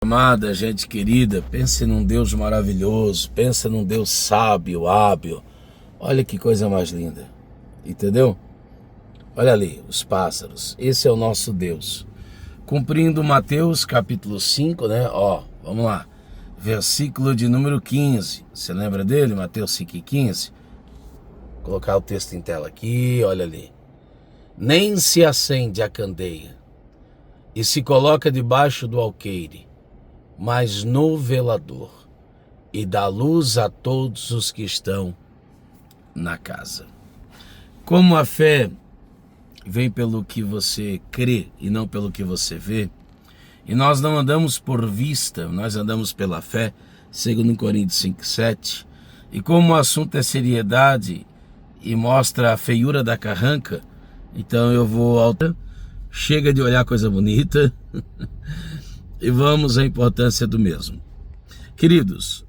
Amada, gente querida, pense num Deus maravilhoso, pensa num Deus sábio, hábil. Olha que coisa mais linda, entendeu? Olha ali, os pássaros, esse é o nosso Deus. Cumprindo Mateus capítulo 5, né? Vamos lá, versículo de número 15. Você lembra dele? Mateus 5:15. Vou colocar o texto em tela aqui, olha ali. Nem se acende a candeia e se coloca debaixo do alqueire, mas no velador, e dá luz a todos os que estão na casa. Como a fé vem pelo que você crê e não pelo que você vê, e nós não andamos por vista, nós andamos pela fé, segundo Coríntios 5:7, e como o assunto é seriedade e mostra a feiura da carranca, então eu vou chega de olhar coisa bonita e vamos à importância do mesmo. Queridos,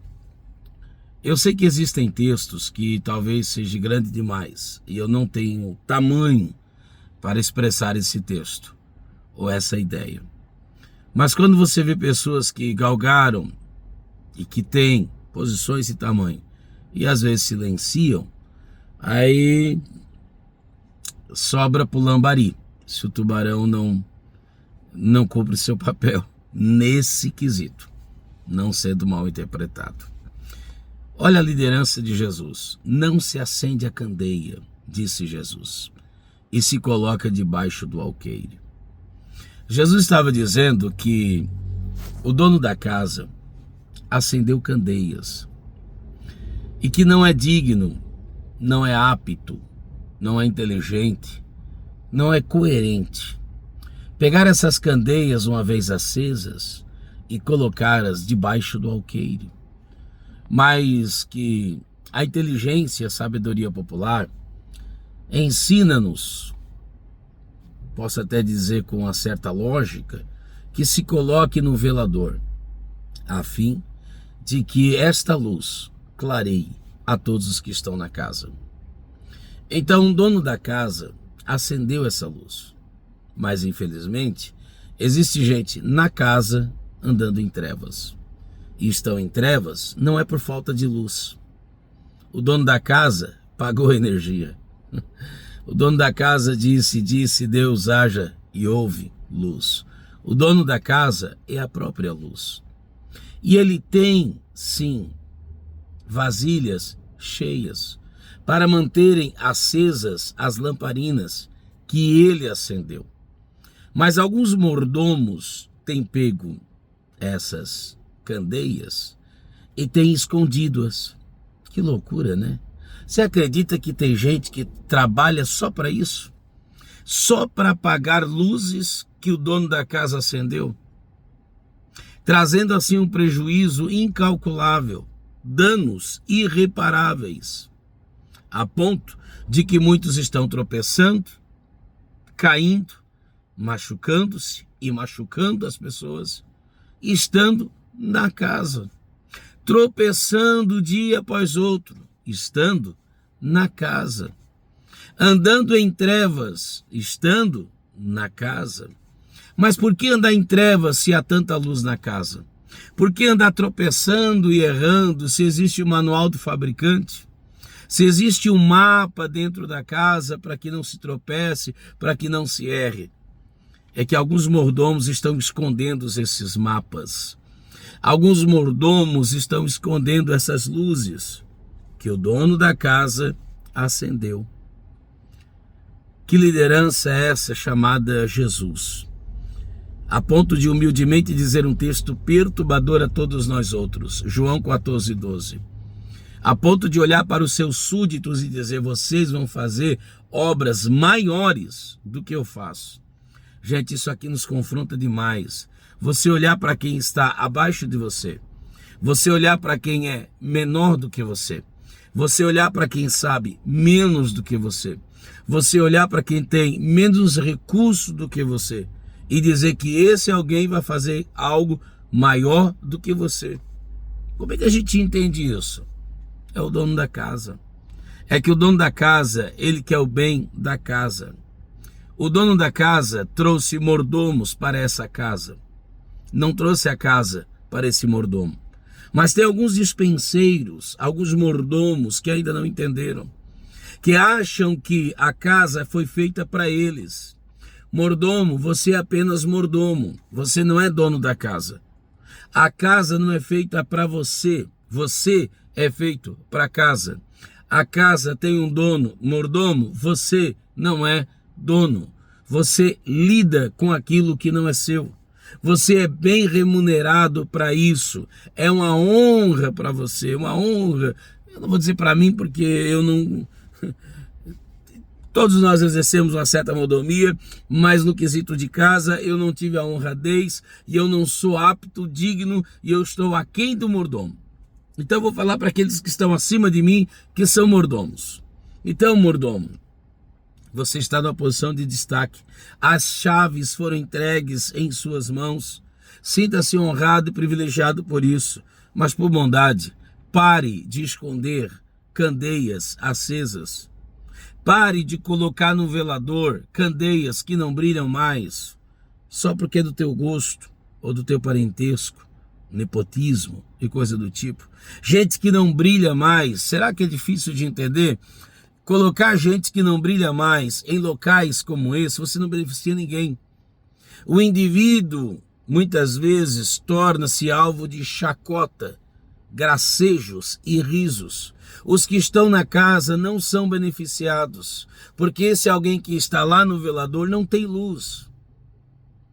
eu sei que existem textos que talvez seja grande demais e eu não tenho tamanho para expressar esse texto ou essa ideia. Mas quando você vê pessoas que galgaram e que têm posições e tamanho e às vezes silenciam, aí sobra pro lambari, se o tubarão não cumpre seu papel nesse quesito, não sendo mal interpretado. Olha a liderança de Jesus. Não se acende a candeia, disse Jesus, e se coloca debaixo do alqueire. Jesus estava dizendo que o dono da casa acendeu candeias e que não é digno, não é apto, não é inteligente, não é coerente pegar essas candeias uma vez acesas e colocá-las debaixo do alqueire. Mas que a inteligência e a sabedoria popular ensina-nos, posso até dizer com uma certa lógica, que se coloque no velador, a fim de que esta luz clareie a todos os que estão na casa. Então o dono da casa acendeu essa luz, mas infelizmente existe gente na casa andando em trevas, e estão em trevas não é por falta de luz. O dono da casa pagou a energia. O dono da casa disse Deus haja e houve luz. O dono da casa é a própria luz. E ele tem, sim, vasilhas cheias para manterem acesas as lamparinas que ele acendeu. Mas alguns mordomos têm pego essas candeias e têm escondido-as. Que loucura, né? Você acredita que tem gente que trabalha só para isso? Só para apagar luzes que o dono da casa acendeu? Trazendo assim um prejuízo incalculável, danos irreparáveis, a ponto de que muitos estão tropeçando, caindo, machucando-se e machucando as pessoas, estando na casa, tropeçando dia após outro, estando na casa, andando em trevas, estando na casa. Mas por que andar em trevas se há tanta luz na casa? Por que andar tropeçando e errando se existe o manual do fabricante? Se existe um mapa dentro da casa para que não se tropece, para que não se erre? É que alguns mordomos estão escondendo esses mapas. Alguns mordomos estão escondendo essas luzes que o dono da casa acendeu. Que liderança é essa chamada Jesus? A ponto de humildemente dizer um texto perturbador a todos nós outros, João 14:12. A ponto de olhar para os seus súditos e dizer: vocês vão fazer obras maiores do que eu faço. Gente, isso aqui nos confronta demais. Você olhar para quem está abaixo de você, você olhar para quem é menor do que você, você olhar para quem sabe menos do que você, você olhar para quem tem menos recurso do que você e dizer que esse alguém vai fazer algo maior do que você. Como é que a gente entende isso? É o dono da casa. É que o dono da casa, ele quer o bem da casa. O dono da casa trouxe mordomos para essa casa. não trouxe a casa para esse mordomo. Mas tem alguns dispenseiros, alguns mordomos que ainda não entenderam, que acham que a casa foi feita para eles. Mordomo, você é apenas mordomo, você não é dono da casa. A casa não é feita para você, você é feito para a casa. A casa tem um dono, mordomo, você não é dono. Você lida com aquilo que não é seu. Você é bem remunerado para isso. É uma honra para você, uma honra. Eu não vou dizer para mim porque eu não... Todos nós exercemos uma certa mordomia, mas no quesito de casa eu não tive a honradez e eu não sou apto, digno e eu estou aquém do mordomo. Então eu vou falar para aqueles que estão acima de mim, que são mordomos. Então, mordomo, você está numa posição de destaque. As chaves foram entregues em suas mãos. Sinta-se honrado e privilegiado por isso. Mas por bondade, pare de esconder candeias acesas. Pare de colocar no velador candeias que não brilham mais, só porque é do teu gosto ou do teu parentesco, nepotismo e coisa do tipo. Gente que não brilha mais, será que é difícil de entender? Colocar gente que não brilha mais em locais como esse, você não beneficia ninguém. O indivíduo, muitas vezes, torna-se alvo de chacota, gracejos e risos. Os que estão na casa não são beneficiados, porque esse alguém que está lá no velador não tem luz,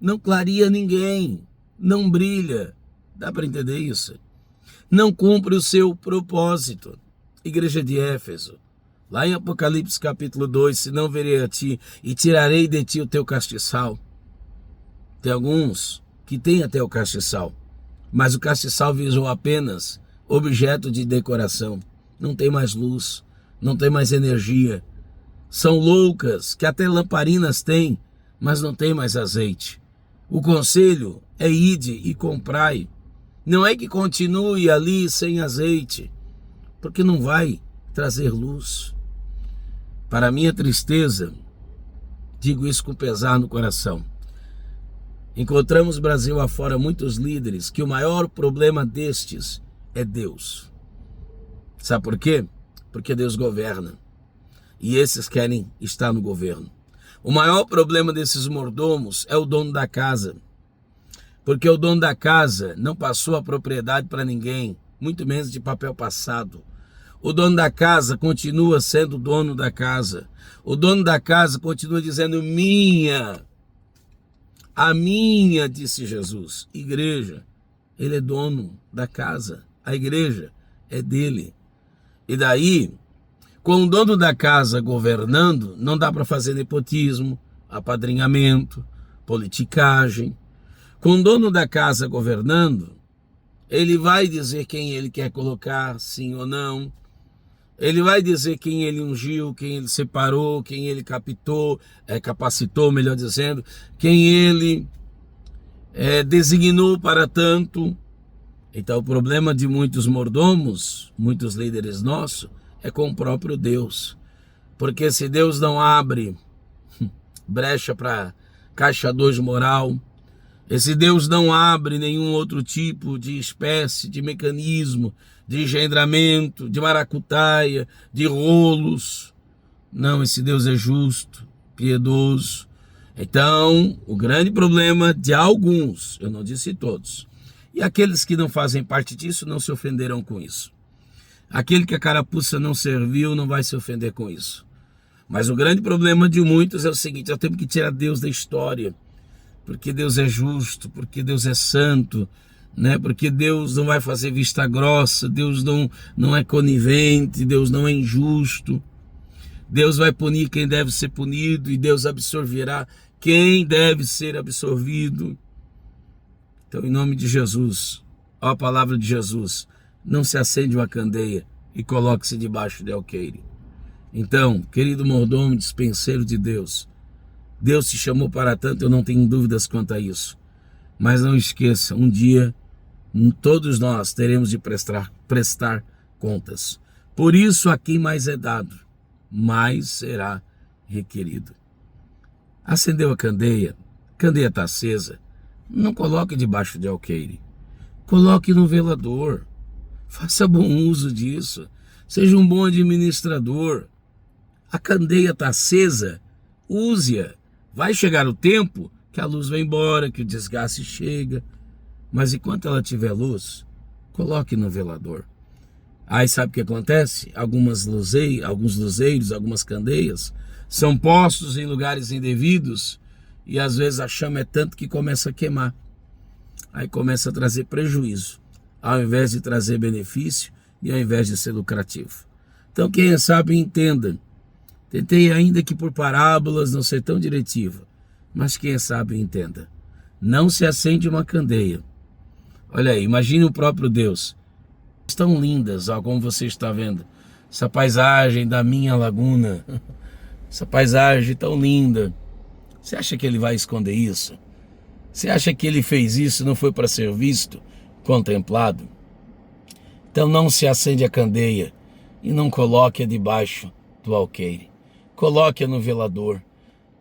não clareia ninguém, não brilha. Dá para entender isso? Não cumpre o seu propósito. Igreja de Éfeso, lá em Apocalipse capítulo 2, se não verei a ti e tirarei de ti o teu castiçal. Tem alguns que têm até o castiçal, mas o castiçal visou apenas objeto de decoração. Não tem mais luz, não tem mais energia. São loucas, que até lamparinas têm, mas não tem mais azeite. O conselho é ide e comprai. Não é que continue ali sem azeite, porque não vai trazer luz. Para minha tristeza, digo isso com pesar no coração, encontramos Brasil afora muitos líderes que o maior problema destes é Deus. Sabe por quê? Porque Deus governa e esses querem estar no governo. O maior problema desses mordomos é o dono da casa, porque o dono da casa não passou a propriedade para ninguém, muito menos de papel passado. O dono da casa continua sendo dono da casa. O dono da casa continua dizendo minha. A minha, disse Jesus. Igreja, ele é dono da casa. A igreja é dele. E daí, com o dono da casa governando, não dá para fazer nepotismo, apadrinhamento, politicagem. Com o dono da casa governando, ele vai dizer quem ele quer colocar, sim ou não. Ele vai dizer quem ele ungiu, quem ele separou, quem ele capacitou, melhor dizendo, quem ele designou para tanto. Então o problema de muitos mordomos, muitos líderes nossos, é com o próprio Deus. Porque se Deus não abre brecha para caixa 2 moral, esse Deus não abre nenhum outro tipo de espécie, de mecanismo, de engendramento, de maracutaia, de rolos. Não, esse Deus é justo, piedoso. Então, o grande problema de alguns, eu não disse todos, e aqueles que não fazem parte disso não se ofenderão com isso. Aquele que a carapuça não serviu não vai se ofender com isso. Mas o grande problema de muitos é o seguinte: nós temos que tirar Deus da história, porque Deus é justo, porque Deus é santo, né? Porque Deus não vai fazer vista grossa, Deus não é conivente, Deus não é injusto. Deus vai punir quem deve ser punido e Deus absorverá quem deve ser absorvido. Então, em nome de Jesus, ó a palavra de Jesus, não se acende uma candeia e coloque-se debaixo de alqueire. Então, querido mordomo, dispenseiro de Deus, Deus te chamou para tanto, eu não tenho dúvidas quanto a isso. Mas não esqueça, um dia todos nós teremos de prestar contas. Por isso, a quem mais é dado, mais será requerido. Acendeu a candeia está acesa, Não coloque debaixo de alqueire. Coloque no velador. Faça bom uso disso. Seja um bom administrador. A candeia está acesa, use-a. Vai chegar o tempo que a luz vai embora, que o desgaste chega. Mas enquanto ela tiver luz, coloque no velador. Aí sabe o que acontece? Alguns luzeiros, algumas candeias são postos em lugares indevidos e às vezes a chama é tanto que começa a queimar. Aí começa a trazer prejuízo, ao invés de trazer benefício e ao invés de ser lucrativo. Então quem sabe entenda. Tentei ainda que por parábolas não ser tão diretiva, mas quem sabe entenda. Não se acende uma candeia. Olha aí, imagine o próprio Deus. Tão lindas, ó, como você está vendo. Essa paisagem da minha laguna. Essa paisagem tão linda. Você acha que ele vai esconder isso? Você acha que ele fez isso não foi para ser visto, contemplado? Então não se acende a candeia e não coloque-a debaixo do alqueire. Coloque-a no velador.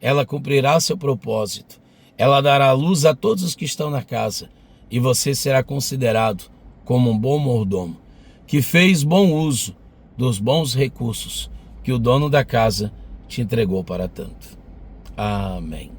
Ela cumprirá seu propósito. Ela dará luz a todos os que estão na casa e você será considerado como um bom mordomo, que fez bom uso dos bons recursos que o dono da casa te entregou para tanto. Amém.